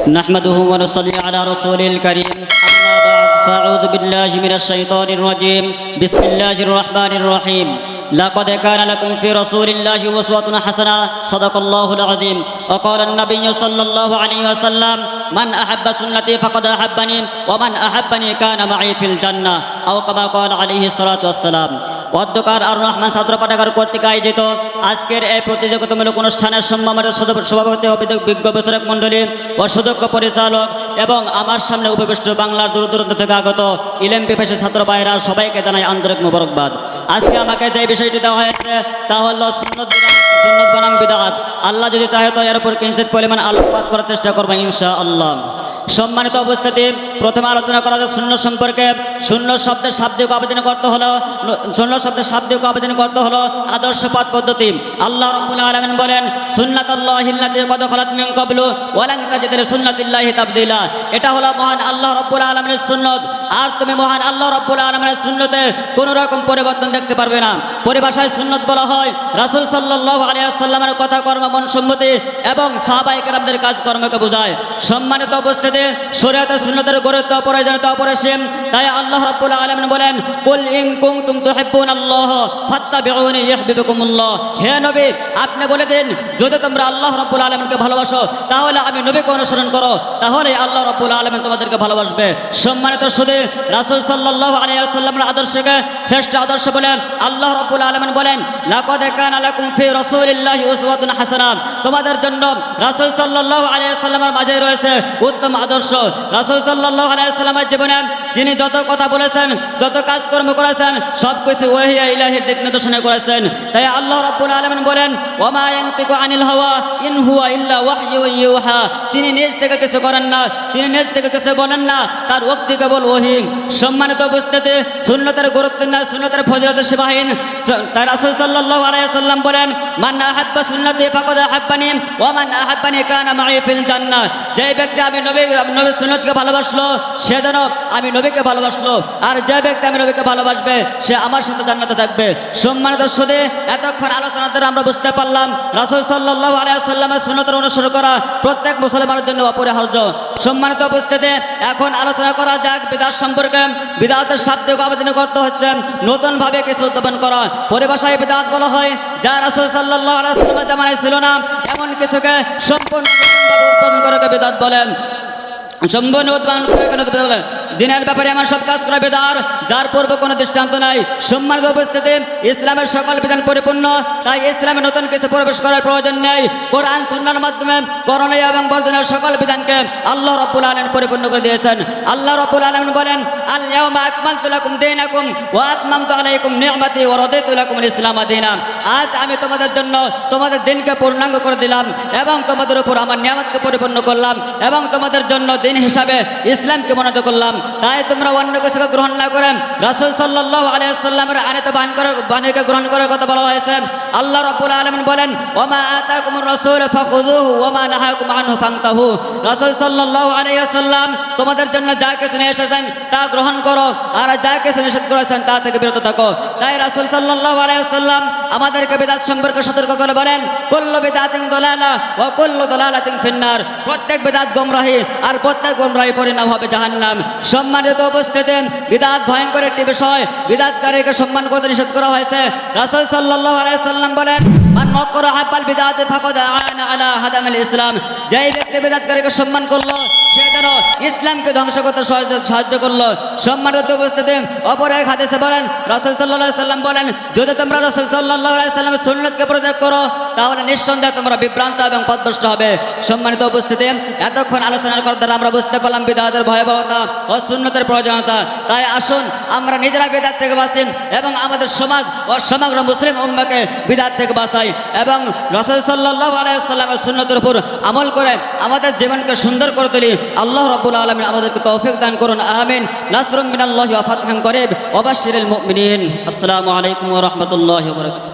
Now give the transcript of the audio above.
نحمده ونصلي على رسوله الكريم أما بعد فأعوذ بالله من الشيطان الرجيم بسم الله الرحمن الرحيم لقد كان لكم في رسول الله أسوة حسنة صدق الله العظيم وقال النبي صلى الله عليه وسلم من أحب سنتي فقد أحبني ومن أحبني كان معي في الجنة أو كما قال عليه الصلاة والسلام অধ্যকার আর রহমান ছাত্র পাঠাগার কর্তৃক আয়োজিত আজকের এই প্রতিযোগিতামূলক অনুষ্ঠানের সম্মানিত সভাপতি বিজ্ঞ বিচারক মণ্ডলী ও সুদক্ষ পরিচালক এবং আমার সামনে উপবিষ্ট বাংলার দূর দূরান্ত থেকে আগত ইলম পিপাসী ছাত্র ভাইরা সবাইকে জানাই আন্তরিক মোবারকবাদ। আজকে আমাকে যে বিষয়টি দেওয়া হয়েছে তা হলো সুন্নত বনাম বিদআত। আল্লাহ যদি চাহে তো এর উপর কিঞ্চিত পরিমাণ আলোকপাত করার চেষ্টা করবো ইনশাআল্লাহ। সম্মানিত উপস্থিতি, প্রথমে আলোচনা করা যায় সুন্নত সম্পর্কে। সুন্নত শব্দের শাব্দিক আবেদন করতে হলো আদর্শ পথ পদ্ধতি। আল্লাহ রাব্বুল আলামিন বলেন সুন্নাতুল্লাহিল্লাতী ক্বাদ খালাত মিন ক্বাবলু ওয়া লান তাজিদ লিসুন্নাতিল্লাহি তাবদীলা। এটা হলো মহান আল্লাহ রাব্বুল আলামিনের সুন্নত, আর তুমি মহান আল্লাহ রাব্বুল আলামিনের সুন্নতে কোনো রকম পরিবর্তন দেখতে পারবে না। পরিভাষায় সুন্নত বলা হয় রাসূল সাল্লাল্লাহু আলাইহি ওয়াসাল্লামের কথা কর্ম মনসম্মতি এবং সাহাবায়ে কেরামদের কাজ কর্মকে বোঝায়। সম্মানিত উপস্থিতি, শরীয়তে সুন্নতের গুরুত্ব প্রয়োজনীয়তা অপরিসীম। তাই আল্লাহ রাব্বুল আলামিন বলেন কুল ইন কুনতুম তুহিব্বুনাল্লাহ ফাত্তাবিউনি ইউহিব্বুকুমুল্লাহ। হে নবী, আপনি বলে দিন যদি তোমরা আল্লাহ রাব্বুল আলামিনকে ভালোবাসো তাহলে আমি নবীকে অনুসরণ করো, তাহলে আল্লাহ রাব্বুল আলামিন তোমাদেরকে ভালোবাসবে। সম্মানিত সুধী, রাসূল সাল্লাল্লাহু আলাইহি ওয়াসাল্লামের আদর্শকে শ্রেষ্ঠ আদর্শ বলে আল্লাহ রাব্বুল আলামিন বলেন লাকাদ কানা লাকুম ফি রাসূলিল্লাহি উসওয়াতুন হাসানাহ। তোমাদের জন্য রাসূল সাল্লাল্লাহু আলাইহি ওয়াসাল্লামের মাঝে রয়েছে উত্তম আদর্শ। রাসূল সাল্লাল্লাহু আলাইহি ওয়াসাল্লামের জীবনে যিনি যত কথা বলেছেন, যত কাজকর্ম করেছেন, সবকিছু ওহী ইলাহির দিক নির্দেশনা করেছেন। তাই আল্লাহ রাব্বুল আলামিন বলেন ওয়া মা ইয়ানতিকু আনিল হাওয়া ইন হুয়া ইল্লা ওয়াহয়ুন ইউহা। তিনি নিজ থেকে কিছু করেন না, তিনি নিজ থেকে কিছু বলেন না, তার ওক্তি কেবল ওহী। সম্মানিত উপস্থিতি, সুন্নতের গুরুত্ব না সুন্নতের ফজিলতের সীমাহীন। তাই রাসূল সাল্লাল্লাহু আলাইহি ওয়াসাল্লাম বলেন মান আহাব্বা সুন্নতি ফাকাদ আহাব্বানি ওয়া মান আহাব্বানি কানা মাই ফিল জান্নাহ। যে ব্যক্তি আমি নবীর সুন্নতকে ভালোবাসলো সে যেন আমি নবীকে ভালোবাসলো, আর যে ব্যক্তি আমি নবীকে ভালোবাসবে সে আমার সাথে জান্নাতে থাকবে। সম্মানিত সুধী, এতক্ষণ আলোচনা দ্বারা আমরা বুঝতে পারলাম রাসূল সাল্লাল্লাহু আলাইহি ওয়াসাল্লামের সুন্নতের অনুসরণ করা প্রত্যেক মুসলমানের জন্য অপরিহার্য। সম্মানিত উপস্থিতি, এখন আলোচনা করা যাক বিদআত সম্পর্কে। বিদআতের শাব্দিক আবেদন করতে হচ্ছে নতুন ভাবে কিছু উদ্ভাবন করা। পরিভাষায় বিদআত বলা হয় যা রাসূল সাল্লাল্লাহু আলাইহি ওয়াসাল্লামের জামানায় ছিল না এমন কিছুকে সম্পূর্ণ নতুনভাবে উদ্ভাবন করাকে বিদআত বলেন। সম্পূর্ণ উদ্ভাবন করে দিনের ব্যাপারে এমন সব কাজ করা বিদআত যার পূর্বে কোনো দৃষ্টান্ত নাই। সম্মানিত উপস্থিতি, ইসলামের সকল বিধান পরিপূর্ণ, তাই ইসলামে নতুন কিছু প্রবেশ করার প্রয়োজন নেই। কোরআন সুন্নাহর মাধ্যমে করণীয় এবং বর্জনীয় সকল বিধানকে আল্লাহ রাব্বুল আলামিন পরিপূর্ণ করে দিয়েছেন। আল্লাহ রাব্বুল আলামিন বলেন আল ইয়াউমা আকমালতু লাকুম দীনাকুম ওয়া আতমামতু আলাইকুম নি'মাতি ওয়া রাদিতু লাকুমুল ইসলাম দীনা। আজ আমি তোমাদের জন্য তোমাদের দিনকে পূর্ণাঙ্গ করে দিলাম এবং তোমাদের উপর আমার নিয়ামতকে পরিপূর্ণ করলাম এবং তোমাদের জন্য দিন হিসাবে ইসলামকে মনোনীত করলাম। তাই তোমরা অন্য কিছুকে গ্রহণ না করে রাসূল সাল্লাল্লাহু আলাইহি ওয়াসাল্লামের আনিত বাণীকে গ্রহণ করার কথা বলা হয়েছে। আল্লাহ রাব্বুল আলামিন বলেন ওয়া মা আতাকুমুর রাসূল ফাখুযুহু ওয়া মা নাহাকুম আনহু ফান্তাহু। রাসূল সাল্লাল্লাহু আলাইহি ওয়াসাল্লাম তোমাদের জন্য যা কিছু নিয়ে এসেছেন তা গ্রহণ করো, আর যা কিছু নিষেধ করেছেন তা থেকে বিরত থাকো। তাই রাসূল সাল্লাল্লাহু আলাইহি ওয়াসাল্লাম আমাদেরকে বিদআত সম্পর্কে সতর্ক করে বলেন কুল্লু বিদআতিন দালালা ওয়া কুল্লু দালালাতিন ফিন্নার। প্রত্যেক বিদআত গোমরাহি, আর প্রত্যেক গোমরাহি পরিণাম হবে জাহান্নাম। সম্মানিত উপস্থিতি, বিদআত ভয়ঙ্কর একটি বিষয়। বিদআতকারীকে সম্মান করতে নিষেধ করা হয়েছে। রাসূল সাল্লাল্লাহু আলাইহি ওয়াসাল্লাম বলেন মান ওয়াক্কারা হাব্বাল বিদআতি ফাকাদ আনা আলা হাদামিল ইসলাম। যেই ব্যক্তি বিদআতকারীকে সম্মান করলো সে যেন ইসলামকে ধ্বংস করতে সাহায্য করলো। সম্মানিত উপস্থিতি, অপর এক হাদিসে বলেন রাসূল সাল্লাল্লাহু আলাইহি ওয়াসাল্লাম বলেন যদি তোমরা রাসূল সাল্লাল্লাহু আলাইহি ওয়াসাল্লামের সুন্নতকে পরিত্যাগ করো তাহলে নিঃসন্দেহে তোমরা বিভ্রান্ত এবং পথভ্রষ্ট হবে। সম্মানিত উপস্থিতি, এতক্ষণ আলোচনার দ্বারা আমরা বুঝতে পারলাম বিদআতের ভয়াবহতা ও সুন্নতের প্রয়োজনীয়তা। তাই আসুন আমরা নিজেরা বিদআত থেকে বাঁচি এবং আমাদের সমাজ ও সমগ্র মুসলিম উম্মাহকে বিদআত থেকে বাঁচাই এবং রাসূল সাল্লাল্লাহু আলাইহি ওয়াসাল্লামের সুন্নতের উপর আমল করে আমাদের জীবনকে সুন্দর করে তুলি। আল্লাহ রাব্বুল আলামিন আমাদেরকে তৌফিক দান করুন, আমিন। নাসরুম মিনাল্লাহি ওয়া ফাতহুন করিব ওয়া বাশশিরিল মুমিনিন। আসসালামু আলাইকুম ওয়া রাহমাতুল্লাহি ওয়া বারাকাতুহু।